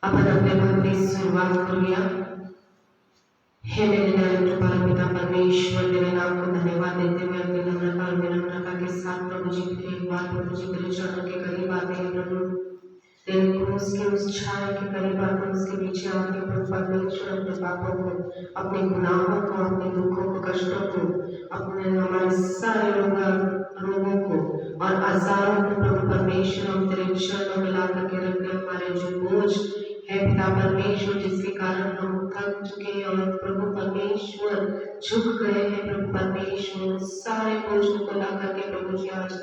आपण आपल्या भक्तीस सुरुवात करूया। हे मेरे दयालु परमपिता परमेश्वर, तेरे नाम को धन्यवाद देते हुए अपनी नम्रता और विनम्रता के साथ प्रभु जी फिर एक बार प्रभु जी तेरे चरणों के करीब आते हैं। प्रभु तेरे क्रूस के उस छाया के करीब आकर उसके पीछे आके प्रभु परमेश्वर अपने पापों को, अपने गुनाहों को, अपने दुखों को, कष्टों को, अपने हमारे सारे रोगों को और आजारों को प्रभु परमेश्वर हम तेरे चरणों में ला करके रखते हैं। हमारे जो बोझ है पिता परमेश्वर, जिसके कारण हम थक चुके हैं और प्रभु परमेश्वर झुक गए हैं, प्रभु परमेश्वर सारे बोझों को ला करके प्रभु जी आज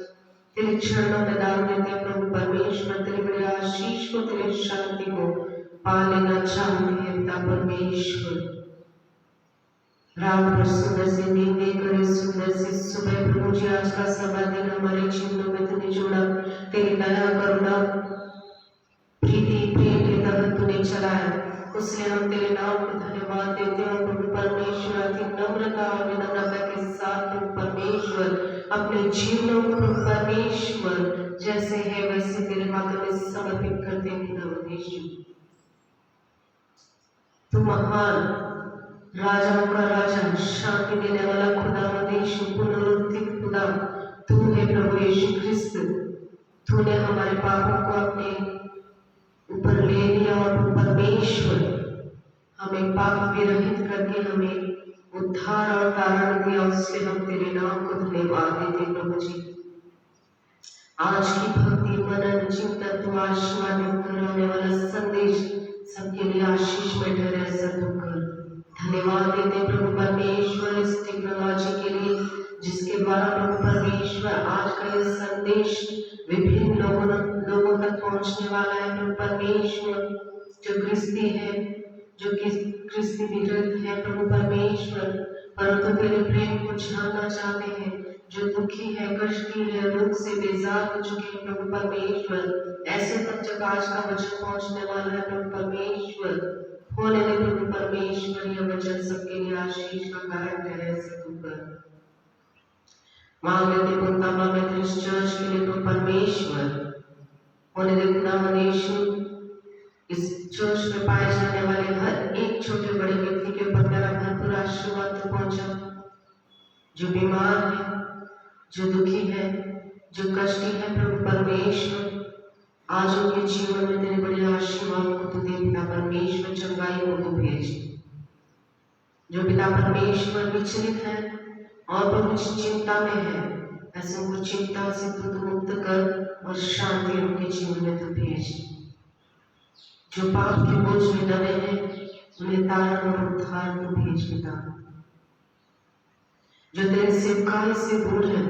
तेरे चरणों में डाल देते हैं। प्रभु परमेश्वर तेरे बड़े आशीष को, तेरे शांति को पा लेना चाहते हैं पिता परमेश्वर। रात भर सुंदर से नींद देकर सुंदर से सुबह प्रभु जी आज का समय दिन हमारे जीवनों में तूने जोड़ा। तेरी दया करुणा प्रीति प्रेम के तहत तूने चलाया, उसलिए हम तेरे नाम को धन्यवाद देते हैं। प्रभु परमेश्वर अति नम्रता और विनम्रता के साथ प्रभु परमेश्वर अपने जीवनों को प्रभु परमेश्वर जैसे है वैसे तेरे हाथों में समर्पित करते हैं। तू महान राजाओं का राजा, शांति देने वाला खुदा, पुनरुत्थित खुदा तू है प्रभु यीशु ख्रिस्त। तूने हमारे पापों को अपने ऊपर ले लिया और परमेश्वर हमें पाप विरहित करके हमें उद्धार और तारण दिया, उससे हम तेरे नाम को धन्यवाद देते प्रभु जी। आज की भक्ति मनन चिंतन तू आशीर्वादित कराने वाला संदेश सबके लिए आशीष में ठहरे, ऐसा तू कर। धन्यवाद देते प्रभु परमेश्वर इस टेक्नोलॉजी के लिए जिसके द्वारा प्रभु परमेश्वर आज का ये संदेश विभिन्न लोगों तक पहुंचने वाला है। प्रभु परमेश्वर जो क्रिस्ती है, जो क्रिस्ती विरुद्ध है प्रभु परमेश्वर, परंतु तेरे प्रेम को जानना चाहते हैं, जो दुखी है, कष्टी है, दुख से बेजार हो चुके हैं प्रभु परमेश्वर, ऐसे तक जब आज का वचन पहुंचने वाला है प्रभु परमेश्वर, होने दे प्रभु परमेश्वर यह वचन सबके लिए आशीष का कारण ठहरे, ऐसे तू कर। मांग लेते पुनतामा में इस चर्च के लिए प्रभु परमेश्वर होने दे खुदावंद यीशु, इस चर्च में पाए जाने वाले हर एक छोटे बड़े व्यक्ति के ऊपर तेरा भरपूर आशीर्वाद पहुंचा। जो बीमार है, जो दुखी है, जो कष्टी है प्रभु परमेश्वर, आज उनके जीवन में तेरे बड़े आशीर्वाद को तू दे पिता परमेश्वर, चंगाई को तू भेज। जो पिता परमेश्वर विचलित है और प्रभु चिंता में है, ऐसे उनको चिंता से तू मुक्त कर और शांति उनके जीवन में तू भेज। जो पाप के बोझ में दबे हैं उन्हें तारण और उद्धार को भेज पिता। जो तेरे सेवकाई से दूर है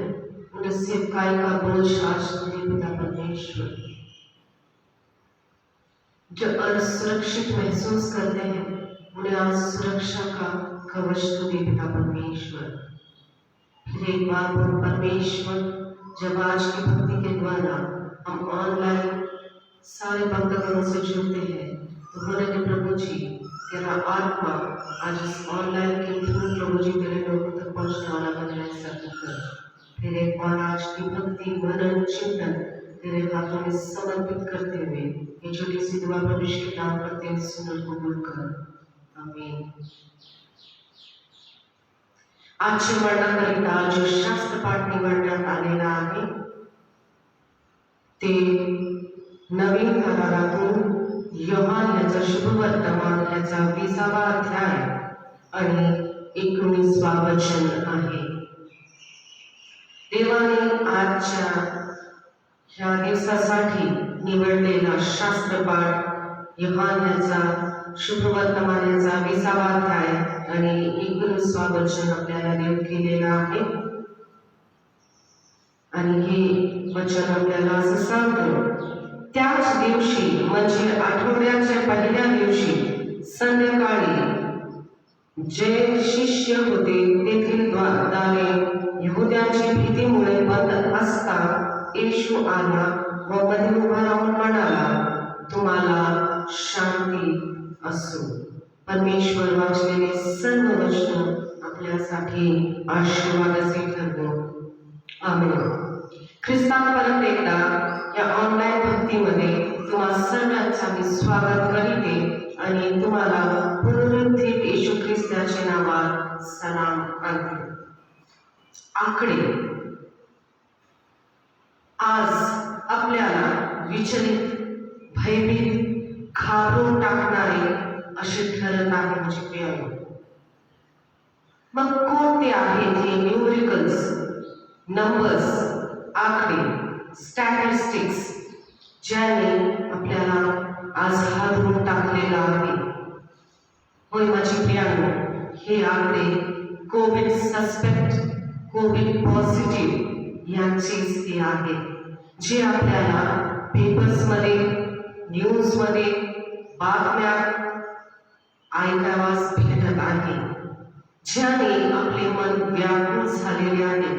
उन्हें सेवकाई का बोझ आज तुझे पिता परमेश्वर। जो असुरक्षित महसूस करते हैं उन्हें आज सुरक्षा का कवच तू दे पिता परमेश्वर। फिर एक बार परमेश्वर जब आज की भक्ति के द्वारा हम ऑनलाइन सारे भक्तगणों से जुड़ते हैं तो होने दे प्रभु जी तेरा आत्मा आज इस ऑनलाइन के थ्रू प्रभु जी तेरे लोगों तक पहुंचने वाला बन रहे कर। फिर एक बार आज की भक्ति मनन चिंतन तेरे हाथों में समर्पित करते हुए ये छोटी सी दुआ प्रवेश के नाम करते हैं, सुनर कबूल कर। आमीन। आजची वर्णाकरिता जो शास्त्र पाठ निवडण्यात आलेला आहे ते नवीन करारातून योहान याचा शुभवर्तमान याचा 20वा अध्याय आणि 19वा वचन आहे। देवाने आजच्या ह्या दिवसासाठी निवडलेला शास्त्रपाठ योहान याचा शुभवर्तमान याचा 20वा अध्याय आणि 19वा वचन आपल्याला देव केलेला आहे। आणि हे वचन आपल्याला असं सांगतो, त्याच दिवशी म्हणजे आठवड्याच्या पहिल्या दिवशी संध्याकाळी जे शिष्य होते तेथील दारे यहुद्यांची भीतीमुळे बंद असता येशू आला व मध्ये उभा राहून म्हणाला, तुम्हाला शांती असो। परमेश्वर वाचलेले सर्व वचन आपल्यासाठी आशीर्वादाचे ठरवो। आमेन। ख्रिस्तान परत एकदा या ऑनलाईन भक्तीमध्ये तुम्हा सर्वांचा मी स्वागत करीते आणि तुम्हाला पुनरुत्थित येशू ख्रिस्ताच्या नावात सलाम करते. आकडे आज आपल्याला विचलित, भयभीत, घाबरून टाकणारे असे ठरत आहे म्हणजे प्रियानो. मग कोणते आहेत हे न्यूमेरिकल्स, नंबर्स, आकडे, स्टॅटिस्टिक्स ज्याने आपल्याला आज हादरून टाकलेला आहे? होय माझी प्रियानो, हे आकडे कोविड सस्पेक्ट, कोविड पॉझिटिव्ह यांचेच ते आहेत जे आपल्याला पेपर्समध्ये, न्यूजमध्ये, बातम्या ऐकावास भेटत आहे, ज्याने आपले मन व्याकुळ झालेले आहे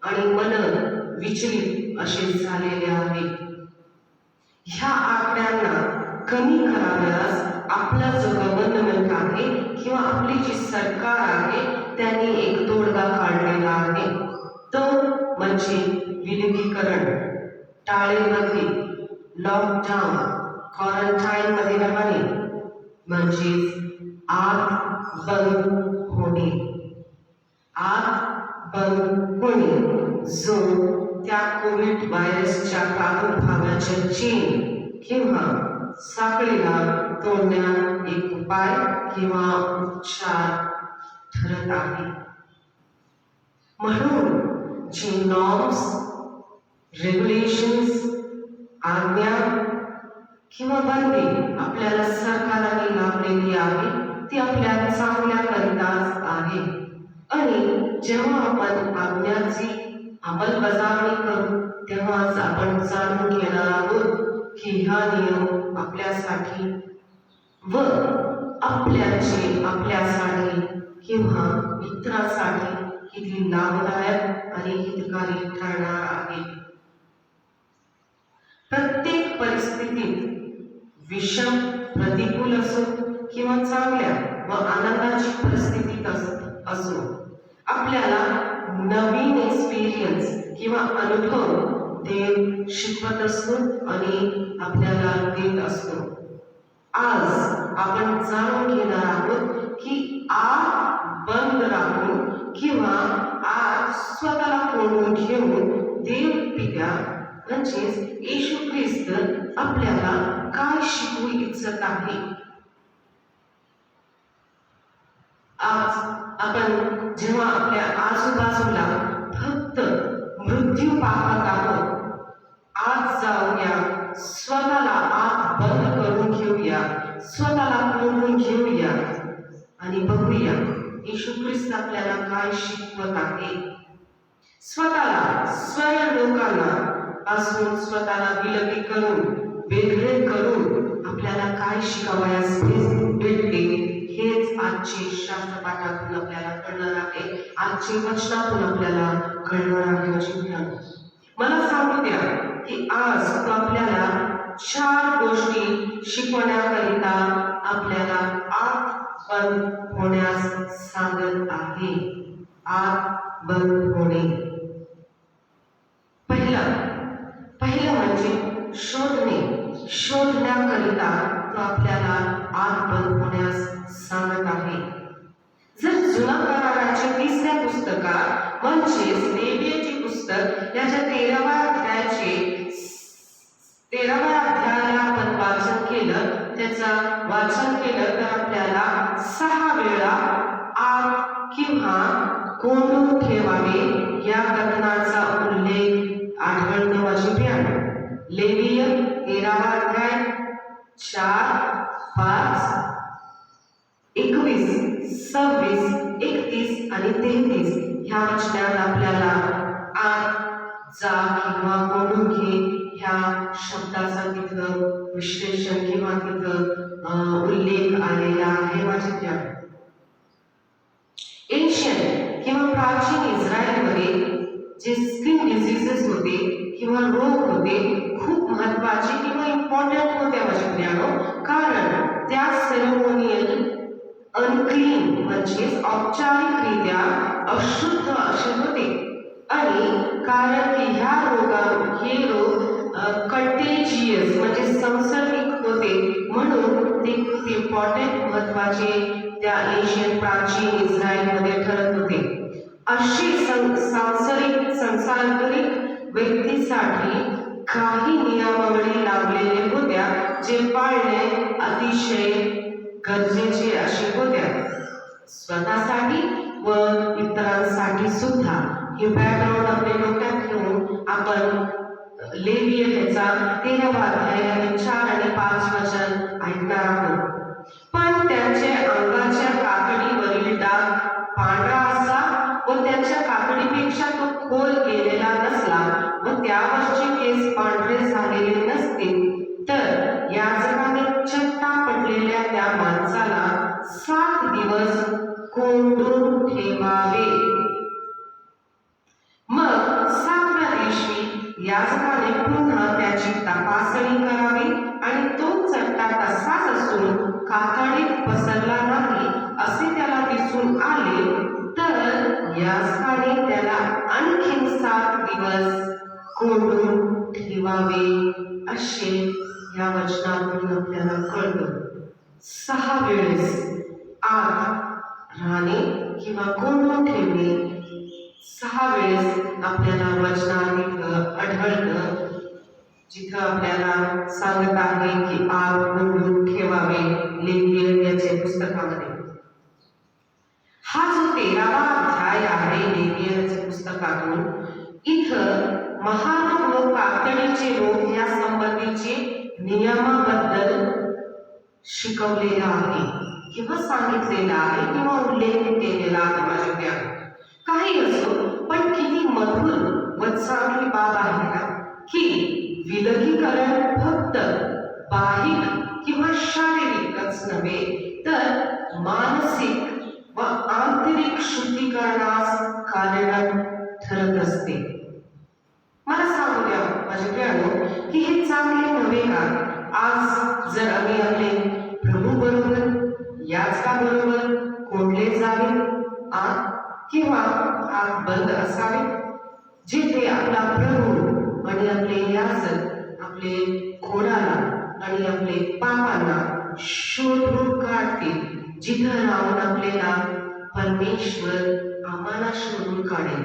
आणि मन विचलित असे झालेले आहे. ह्या आकड्यांना कमी करावयास आपला जो गव्हर्नमेंट आहे किंवा आपली जी सरकार आहे त्यांनी एक तोडगा काढलेला आहे. तो म्हणजे विलगीकरण, टाळेबंदी, लॉकडाऊन, क्वारंटाईन मध्ये राहणे म्हणजेच आत बंद होणे. आत बंद होणे जो त्या कोविड व्हायरसच्या प्रादुर्भावाच्या चेन किंवा साखळीला तोडण्यात एक उपाय किंवा उपचार ठरत आहे. म्हणून जी नॉर्म्स, रेग्युलेशन्स, आज्ञा किंवा बंदी आपल्याला सरकारने लावलेली आहे ती आपल्या चांगल्याकरिताच आहे. आणि जेव्हा आपण आज्ञाची अंमलबजावणी करू तेव्हाच आपण जाणून घेणार आहोत की हा नियम आपल्यासाठी व आपल्यासाठी किंवा इतरांसाठी किती लाभदायक आणि हितकारी ठरणार आहे. प्रत्येक परिस्थितीत विषम, प्रतिकूल असो किंवा चांगल्या व आनंदाची परिस्थिती असो आपल्याला नवीन एक्सपिरियन्स किंवा अनुभव देव शिकवत असतो आणि आपल्याला देत असतो. आज आपण जाणून घेणार आहोत की आत बंद राहून किंवा आत स्वतःला कोंडून घेऊन देव पित्या म्हणजेच येशू ख्रिस्त आपल्याला काय शिकवू इच्छित आहे. आज आपण जेव्हा आपल्या आजूबाजूला फक्त मृत्यू पाहत आहोत, आज जाऊया, स्वतःला आत बंद करून घेऊया, स्वतःला कोंडून घेऊया आणि बघूया येशू ख्रिस्त आपल्याला काय शिकवत आहे. स्वतःला स्वयं लोकांना पासून स्वतःला विलगी करून, वेगळे करून आपल्याला काय शिकवायस भेटते हेच आजचे शास्त्रपाठातून आपल्याला कळणार आहे, आजचे वचनातून आपल्याला कळणार आहे. मला सांगू द्या की आज तो आपल्याला 4 गोष्टी शिकवण्याकरिता आपल्याला आत बंद होण्यास सांगत आहे. आत बंद होणे. पहिलं म्हणजे शोधण्याकरिता तो आपल्याला आत बंद होण्यास सांगत आहे. जर जुना कराराच्या 3ऱ्या पुस्तकात म्हणजेच लेवीयचे पुस्तक याच्या 13व्या अध्यायाला आपण वाचन केलं, तर आपल्याला 6 वेळा आत किंवा कोंडून ठेवावे या कथनाचा उल्लेख आढळतो माझी प्रियानो. लेवीय 13वा अध्याय 4, 5, 21, 26, 31 आणि 33 ह्या वचनात आपल्याला आत जा किंवा कोंडून घे ह्या शब्दाचा तिथं विश्लेषण किंवा तिथं उल्लेख आलेला आहे माझ्या प्रियानो. एन्शियंट किंवा प्राचीन इस्रायलमध्ये जे स्किन डिसीजेस होते किंवा रोग होते खूप महत्वाचे किंवा इम्पॉर्टंट होते माझ्या प्रियानो, कारण त्या सेरेमोनियल अनक्लीन म्हणजेच औपचारिकरित्या अशुद्ध असे होते. आणि कारण की हे रोग कंटेजियस म्हणजे म्हणून ते खूप इम्पॉर्टंट महत्वाचे त्या एशियन प्राचीन इस्रायलमध्ये ठरत होते. अशी संसारिक व्यक्तीसाठी काही नियमावली लावलेल्या होत्या जे पाळणे अतिशय गरजेचे अशी होत्या. स्वतःसाठी व इतरांसाठी सुद्धा. हे बॅकग्राऊंड आपल्या डोक्यात ठेवून आपण लेवीय ह्याचा 13वा अध्याय आणि 4 आणि 5 वचन ऐकणार आहोत. पण त्यांच्या अंगाच्या काकडीवरील डाग पांढरा असला व त्यांच्या काकडीपेक्षा तो खोल गेलेला नसला व त्यावरचे केस पांढरे झालेले नसतील तर याजकाने चट्टा पडलेल्या त्या माणसाला 7 दिवस कोंडून ठेवावे. मग 7व्या दिवशी याजकाने पुन्हा त्याची तपासणी करावी आणि तो चट्टा तसाच असून काकडीत पसरला नाही असे त्याला दिसून आले तर याजकाने त्याला आणखीन 7 दिवस कोंडून ठेवावे असे या वचनातून आपल्याला कळतं. 6 वेळेस आत राहणे किंवा कोंडून ठेवणे 6 वेळेस आपल्याला वचनात आढळतं, जिथं आपल्याला सांगत आहे की आत कोंडून ठेवावे लेवीय याच्या पुस्तकामध्ये. हा जो 13वा अध्याय आहे लेवीय पुस्तकातून, इथं महारोग व कातडीचे रोग या संबंधीचे नियमाबद्दल शिकवलेला आहे किंवा सांगितलेला आहे किंवा उल्लेख केलेला आहे. माझ्या ज्ञान काही असो, पण किती मधुर व चांगली बाब आहे ना की विलगीकरण फक्त बाह्य किंवा शारीरिकच नव्हे तर मानसिक व आंतरिक शुद्धीकरणास कार्यरत ठरत असते. मला सांगू द्या माझ्या प्रियानो की हे चांगले नव्हे का? आज जर आम्ही आपले प्रभू बरोबर याजकाबरोबर कोंडले जावे किंवा आत बंद असावे, जिथे आपला प्रभू आणि आपले याजक आपले कोणाला आणि आपले पापांना शोधून काढतील, जिथं राहून आपल्याला परमेश्वर आम्हाला शोधून काढेल.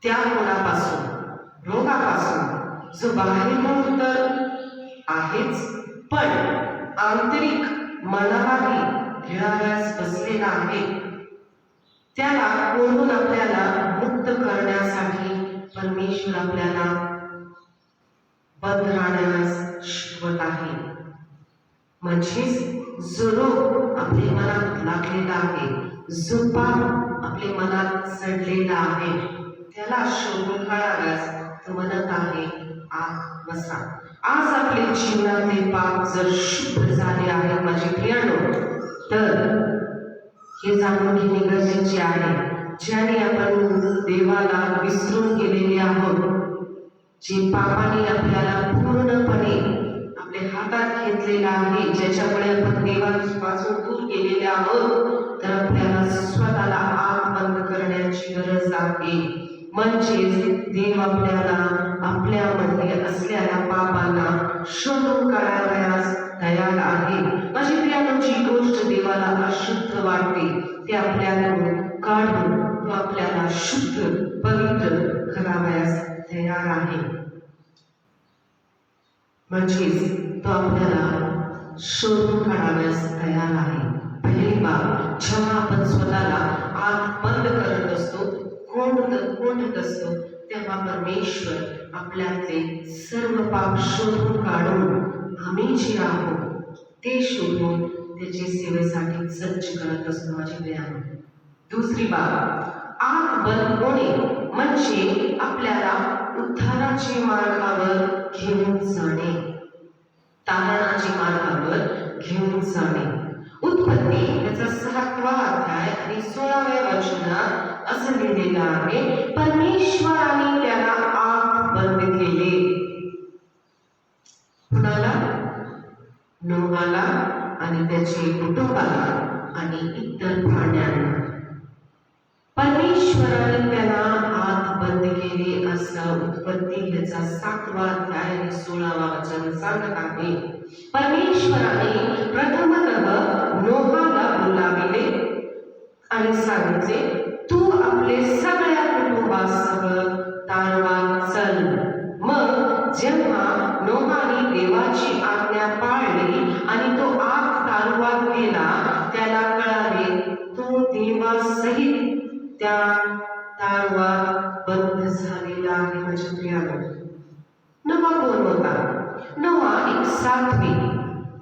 त्या कोणापासून रोगापासून जो बाहेरून तर आहेच पण आंतरिक मनालाही घेणाऱ्यास बसलेला आहे, त्याला कोणून आपल्याला मुक्त करण्यासाठी परमेश्वर आपल्याला बंद राहण्यास शिकवत आहे. म्हणजेच जो रोग आपल्या मनात लागलेला आहे, जो पाप आपल्या मनात चढलेला आहे, त्याला शोधून काढाव्यास तो म्हणत आहे आत बसा. आज आपले जीवनातले पाप जर शुद्ध झाले आहे माझे प्रियानो, तर हे जाणून घेणे गरजेचे आहे. ज्याने आपण देवाला विसरून गेलेले आहोत, जे पापाने आपल्याला पूर्णपणे आपल्या हातात घेतलेला आहे, ज्याच्यामुळे आपण देवापासून दूर गेलेले आहोत, तर आपल्याला स्वतःला आत बंद करण्याची गरज आहे. म्हणजेच देव आपल्याला आपल्यामध्ये असलेल्या पापांना शोधून काढावयास तयार आहे. माझी प्रियानो, जी गोष्ट देवाला अशुद्ध वाटते ते आपल्याकडून काढून तो आपल्याला शुद्ध पवित्र करावयास तयार आहे. म्हणजेच तो आपल्याला शोधून काढावयास तयार आहे. पहिली बाब, जेव्हा आपण स्वतःला आत बंद करत असतो, कोंडत असतो, तेव्हा परमेश्वर आपल्यातले सर्व पाप शोधून काढून आम्ही जे आहोत ते शोधून त्याच्या सेवेसाठी सज्ज करत असतो माझे प्रियानो. दुसरी बाब, आत बंद होणे म्हणजे आपल्याला उद्धाराच्या मार्गावर घेऊन जाणे, तारणाच्या मार्गावर घेऊन जाणे. उत्पत्ती याचा 6वा अध्याय आणि 16व्या वचनात असं लिहिलेलं आहे, परमेश्वराने त्याला आत बंद केले. कुणाला? नोहाला आणि त्याचे कुटुंबाला आणि इतर प्राण्यांना परमेश्वराने त्याला आत बंद केले असं उत्पत्ती ह्याचा 7वा अध्याय आणि 16वा वचन सांगत आहे. परमेश्वराने प्रथमतः नोहाला बोलाविले आणि सांगितले, तू आपले सगळ्या कुटुंबासह तारवात चल. मग जेव्हा नोहाने देवाची आज्ञा पाळली आणि तो आत तारवात गेला, त्याला कळाले तो देवासहित त्या तारवात बंद झालेला आहे. माझ्या प्रियानो, नोहा कोण होता? नोहा एक सात्विक,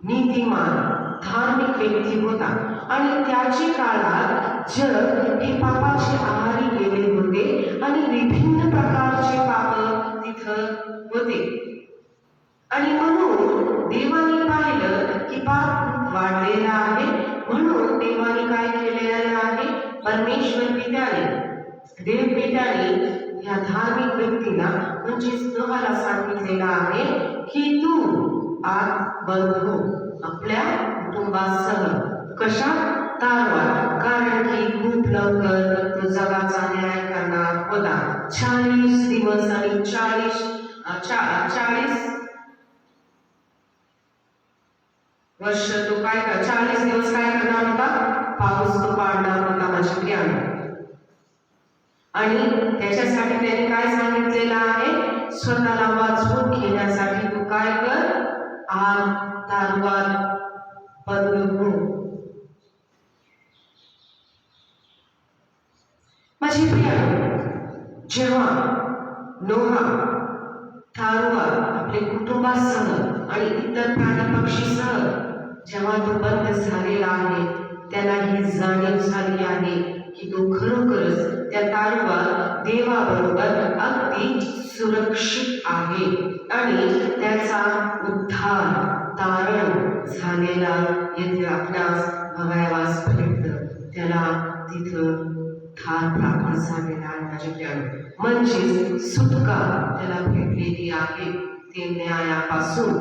नीतिमान, धार्मिक व्यक्ती होता आणि त्याच्या काळात जग हे पापाचे आहारी गेले होते आणि विभिन्न प्रकारचे पाप तिथं होते. आणि म्हणून देवाने पाहिलं की पाप वाढलेला आहे. म्हणून देवाने काय केलेलं आहे? परमेश्वर पित्याने, देव पित्याने या धार्मिक व्यक्तीला म्हणजेच नोहाला सांगितलेलं आहे की तू आत बंद हो आपल्या कुटुंबासह. कशात? तारवात. कारण की खूप लवकर तो जगाचा न्याय करणार होता. 40 दिवस आणि 40 वर्ष तो काय 40 दिवस काय करणार होता? पाऊस तो पाडणार होता. माझ्या प्रियानो, आणि त्याच्यासाठी त्याने काय सांगितलेलं आहे? स्वतःला वाचवून घेण्यासाठी तू काय कर? आत तारवात बंद हो. माझी प्रियानो, जेव्हा नोहा तारवात आपले कुटुंबासह आणि इतर प्राणी पक्षीसह जेव्हा तो बंद झालेला आहे, त्याला ही जाणीव झाली आहे की तो खरोखरच त्या तारवात देवाबरोबर अगदी सुरक्षित आहे आणि त्याचा उद्धार, तारण झालेला येथे आपल्यास बघायलाच भेटतं. त्याला तिथं ठार प्राप्त झालेला आहे. माझ्या प्रियानो, म्हणजे सुटका त्याला भेटलेली आहे. ते न्यायापासून,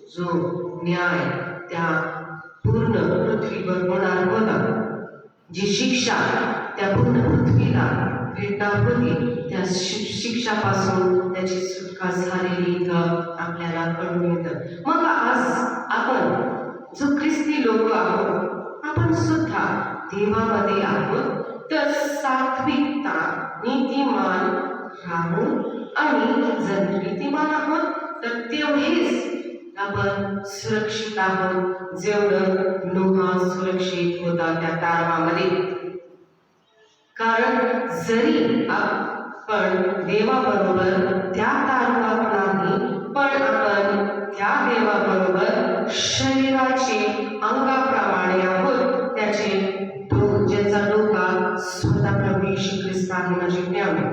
जो न्याय त्या पूर्ण पृथ्वीवर होणार होता, जी शिक्षा त्या पूर्ण पृथ्वीला भेटणार होती, त्या शिक्षापासून त्याची सुटका झालेली इथं आपल्याला कळून येतं. मग आज आपण जो ख्रिस्ती लोक आहोत, आपण सुद्धा देवामध्ये आहोत. तर सात्विकता, नीतिमान राहून, आणि जर नीतिमान आहोत तर तेवढेच आपण सुरक्षित आहोत जेवढं नोहा सुरक्षित होता त्या तारवामध्ये. कारण जरी आपण देवाबरोबर त्या तारवात नाही, पण आपण त्या देवाबरोबर शरीराचे अंगाप्रमाणे आहोत. त्याचे ज्याचा डोका स्वतः प्रभू येशू ख्रिस्त आहे. माझे प्रियानो,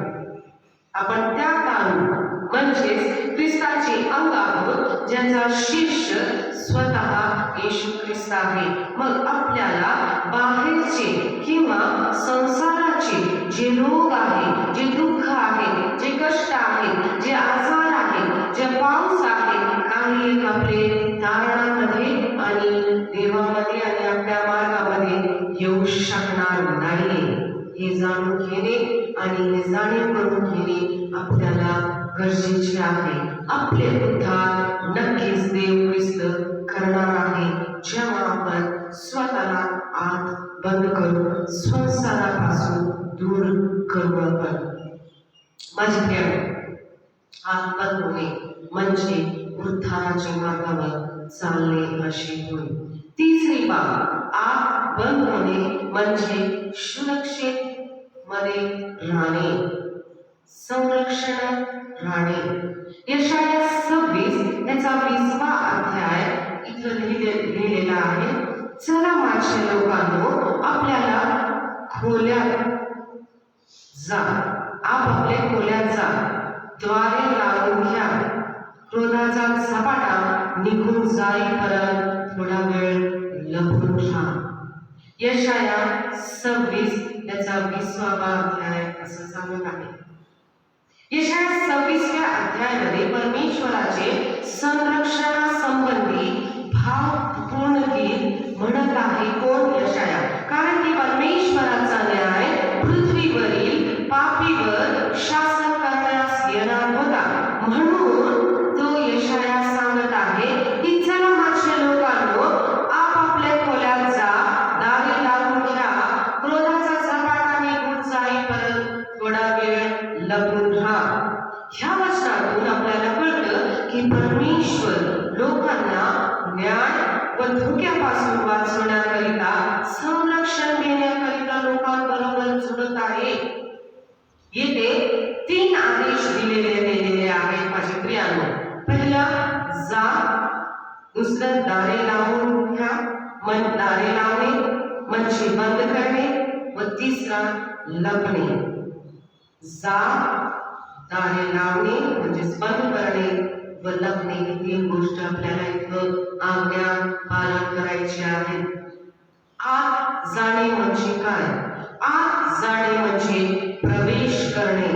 आपण त्या तारू म्हणजेच ख्रिस्ताचे अंग आहोत, ज्याचा शीर्ष स्वतः येशू ख्रिस्त आहे. मग आपल्याला बाहेरचे किंवा संसाराचे जे रोग आहे, जे दुःख आहे, जे कष्ट आहे, जे आजार आहे, जे पाऊस आहे, काही एक आपले तारणामध्ये आणि देवामध्ये आणि आपल्या मार्गामध्ये येऊ शकणार नाही. हे जाणून घेणे आणि हे जाणीव करून घेणे आपल्याला गरजेचे आहे. आपले उद्धार नक्कीच देव ख्रिस्त करणार आहे, जेव्हा आपण स्वतःला आत बंद करून संसारापासून दूर करू. आपण माझे प्रिय, आत बंद होणे म्हणजे उद्धाराच्या मार्गावर चालणे अशी होय. तिसरी बाब, आत बंद होणे म्हणजे सुरक्षित मध्ये राहणे, संरक्षण राहणे. यशाया 26 याचा 20वा अध्याय इथं लिहिलेला आहे. चला माझ्या लोकांनो, आपल्याला खोल्यात जा, आपापल्या खोल्यात जा, द्वारे लावून घ्या, क्रोधाचा झपाटा निघून जाईपर्यंत थोडा वेळ लपून राहा. यशाया 26 याचा 20वा अध्याय असं सांगत आहे. यशाया 26व्या अध्यायामध्ये परमेश्वराचे संरक्षणासंबंधी भावपूर्ण गीत म्हणत आहे. कोण? यशाया. कारण की परमेश्वराचा न्याय पृथ्वीवरील पापीवर शासन की परमेश्वर लोकांना न्याय व धोक्यापासून वाचवण्याकरिता संरक्षण देण्याकरिता लोकांबरोबर जुळत आहे. येथे 3 आदेश दिलेले आहेत माझे प्रियांनो. पहिला, जा. दुसरं, दारे लावून घ्या. दारे लावणे म्हणजे बंद करणे. व तिसरा, लपणे. जा, दारे लावणे म्हणजे बंद करणे व लपणे, ही 3 गोष्ट आपल्याला इथं आज्ञा पालन करायची आहे. आत जाणे म्हणजे काय? आत जाणे म्हणजे प्रवेश करणे.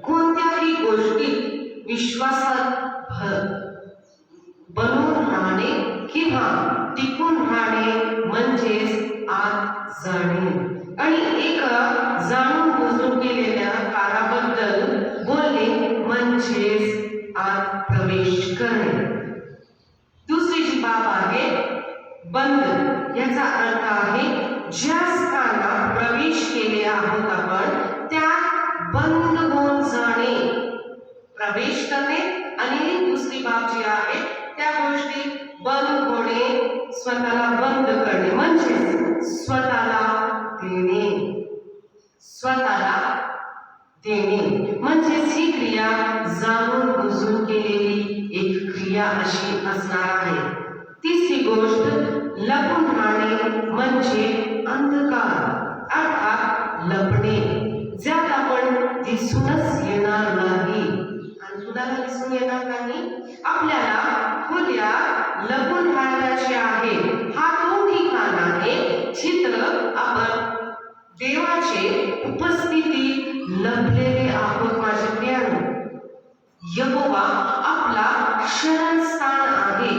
कोणत्याही गोष्टीत विश्वासात बनून राहणे किंवा टिकून राहणे म्हणजेच आत जाणे. आणि एका जाणून बुजून केलेल्या काराबद्दल बोलणे म्हणजेच आत प्रवेश करणे. दुसरी जी बाब आहे बंद, याचा अर्थ आहे ज्या स्थानात प्रवेश केले आहोत आपण त्या बंद होऊन जाणे. प्रवेश करणे आणि दुसरी बाब जी आहे त्या गोष्टी बंद होणे, स्वतःला बंद करणे म्हणजे स्वतःला देणे. स्वतःला देणे म्हणजेच ही क्रिया जाणून बुजून केलेली एक क्रिया अशी असणार आहे. तिसरी गोष्ट लपून राहणे म्हणजे अंधकार अर्थात लपणे, ज्यात आपण दिसूनच येणार नाही. आणि कुणाला दिसून येणार नाही? आपल्याला खोल्या लपून राहण्याचे आहे. हा तो ठिकाण आहे जिथं आपण देवाचे उपस्थिती लपलेले आहोत माझे प्रियांनो. यहोवा आपला शरणस्थान आहे,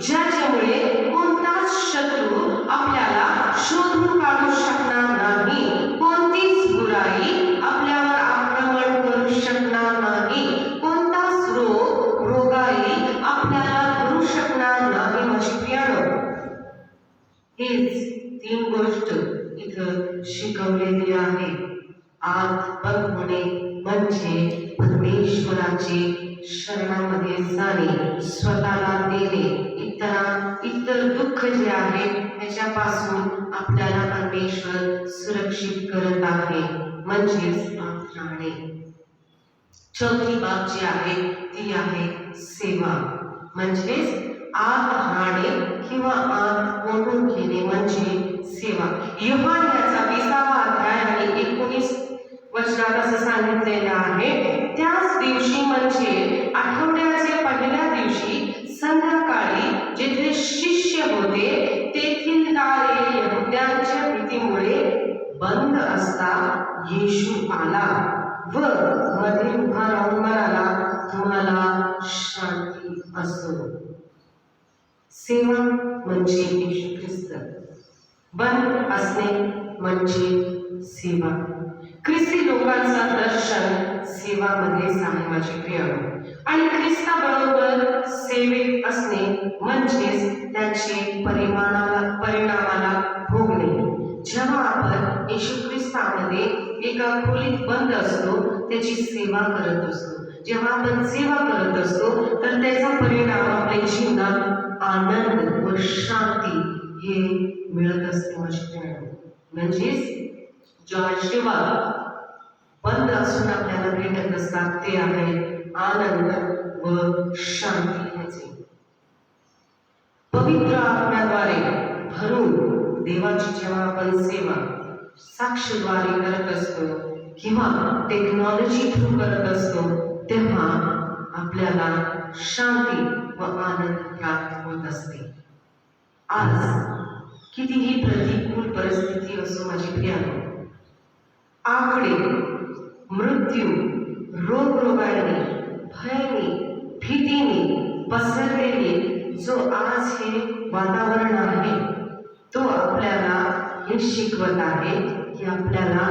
ज्याच्यामुळे कोणताच शत्रू आपल्याला शोधून काढू शकणार नाही. कोणतीच बुराई आपल्यावर आक्रमण करू शकणार नाही. कोणताच रोगाई आपल्याला धरू शकणार नाही माझे प्रियांनो. हेच 3 गोष्ट इथं शिकवलेली आहे. आत बंद होणे म्हणजे परमेश्वराचे शरणामध्ये जाणे, स्वतःला देणे. इतर दुःख जे आहे त्याच्यापासून आपल्याला परमेश्वर सुरक्षित करत आहे म्हणजेच आत राहणे. चौथी बाब जी आहे ती आहे सेवा, म्हणजेच आत राहणे किंवा आत ओढून घेणे म्हणजे सेवा. योहान याचा 20वा अध्याय आणि 19 वचनात असं सांगितलेलं आहे, त्याच दिवशी म्हणजे आठवड्याच्या पहिल्या दिवशी संध्याकाळी जेथे शिष्य होते तेथील दारे यहुद्यांच्या भीतीमुळे बंद असता येशू आला व मध्ये उभा राहून म्हणाला, तुम्हाला शांती असो. सेवा म्हणजे येशू ख्रिस्त, बंद असणे म्हणजे सेवा. ख्रिस्ती लोकांचा दर्शन सेवामध्येच आहे माझे प्रियांनो. आणि ख्रिस्ताबरोबर सेवेत असणे म्हणजेच त्याचे परिणामाला भोगणे. जेव्हा आपण येशू ख्रिस्तामध्ये एका खोलीत बंद असतो त्याची सेवा करत असतो. जेव्हा आपण सेवा करत असतो तर त्याचा परिणाम आपल्या जीवनात आनंद व शांती हे मिळत असते माझे प्रियांनो. म्हणजेच जेव्हा बंद असून आपल्याला भेटत असतात ते आहे आनंद व शांती ह्याचे. पवित्र आत्म्याद्वारे भरून देवाची जेव्हा आपण सेवा साक्षद्वारे करत असतो किंवा टेक्नॉलॉजी थ्रू करत असतो तेव्हा आपल्याला शांती व आनंद प्राप्त होत असते. आज कितीही प्रतिकूल परिस्थिती असो माझे प्रियांनो, आकडे, मृत्यू, रोगरोगाने, भयाने, भीतीने पसरलेले जो आज हे वातावरण आहे तो आपल्याला हे शिकवत आहे की आपल्याला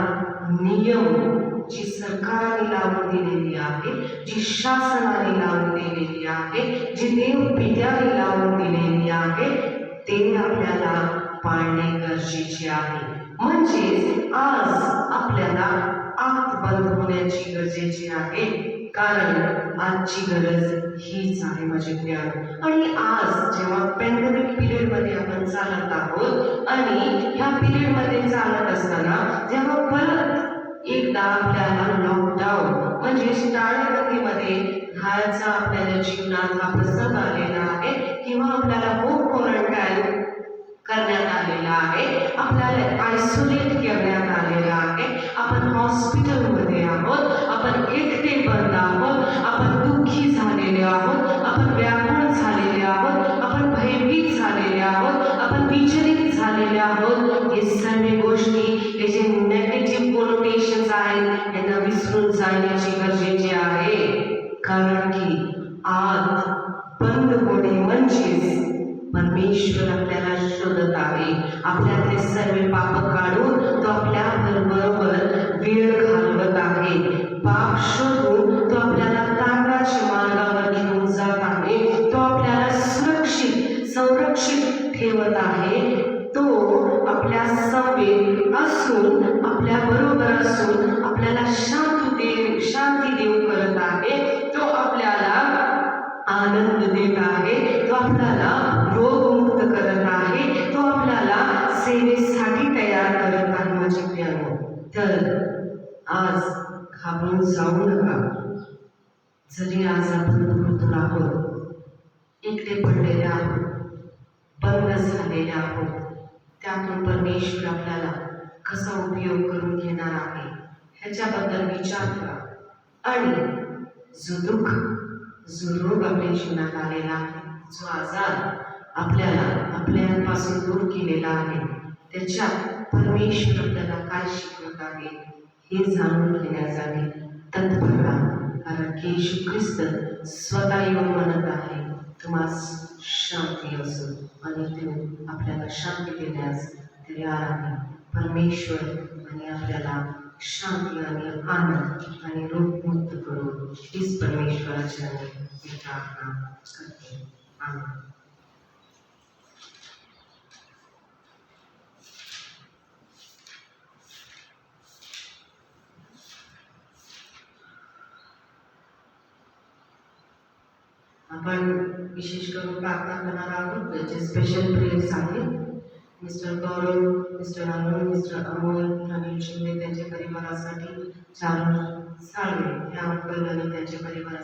नियम जी सरकारने लावून दिलेली आहे, जी शासनाने लावून दिलेली आहे, जी देवपित्याने लावून दिलेली आहे ते आपल्याला पाळणे गरजेचे आहे. म्हणजेच आज आपल्याला आत बंद होण्याची गरजेची आहे. कारण आजची गरज हीच आहे माझे ज्ञान. आणि आज जेव्हा पॅन्डेमिक पिरियड मध्ये आपण चालत आहोत आणि ह्या पिरियड मध्ये चालत असताना जेव्हा परत एकदा आपल्याला लॉकडाऊन म्हणजे टाळेबंदीमध्ये राहायचा आपल्याला जीवनात हा प्रसंग आलेला आहे किंवा आपल्याला होम क्वारंटाईन करण्यात आलेला आहे, आपल्याला आयसोलेट करण्यात आलेला आहे. आपण हॉस्पिटलमध्ये आहोत, आपण एकटे बंद आहोत, आपण दुःखी झालेले आहोत, आपण व्याकुळ झालेले आहोत, आपण भयभीत झालेले आहोत, आपण विचलित झालेले आहोत. हे सर्व गोष्टी हे जे नेगेटिव्ह कोनोटेशन्स आहेत यांना विसरून जाण्याची गरजेचे आहे. कारण की आत बंद होणे म्हणजेच परमेश्वर आपल्याला शोधत आहे. आपल्यातले सर्व पाप काढून तो आपल्या बरोबर वेळ घालवत आहे. पाप शोधून तो आपल्याला तारणाच्या मार्गावर घेऊन जात आहे. तो आपल्याला सुरक्षित संरक्षित ठेवत आहे. तो आपल्या समवेत असून आपल्या बरोबर असून आपल्याला शांती देऊ करत आहे. तो आपल्याला आनंद देत आहे. तो आपल्याला रोगमुक्त करत आहे. तो आपल्याला सेवेसाठी तयार करत आहे माझे प्रियानो. तर आज घाबरून जाऊ नका. जरी आज आपण मृत्यू आहोत, एकटे पडलेले आहोत, बंद झालेले आहोत, त्यातून परमेश्वर आपल्याला कसा उपयोग करून घेणार आहे ह्याच्याबद्दल विचार करा. आणि जो दुःख जो रोग आपल्या जीवनात आलेला आहे, जो आजार आपल्याला आपल्यापासून दूर केलेला आहे, त्याच्यात परमेश्वर आपल्याला काय शिकवत आहे हे जाणून घेण्यासाठी तत्पर राहा. कारण की येशू ख्रिस्त स्वतः येऊन म्हणत आहे तुम्हाला शांती असो, आणि तो आपल्याला शांती देण्यास तयार आहे. परमेश्वर आणि आपल्याला शांती आणि आनंद आणि रोगमुक्त करून हीच परमेश्वराच्या प्रार्थना करते. आमेन. आपण विशेष करून प्रार्थना करणार आहोत. जे स्पेशल प्रेयर्स आहेत मिस्टर गौरव, मिस्टर अरुण, मिस्टर अमोल, अनिल शिंदे त्यांच्या परिवारासाठी, चारू साळवे या अंकल आणि त्यांच्या परिवारासाठी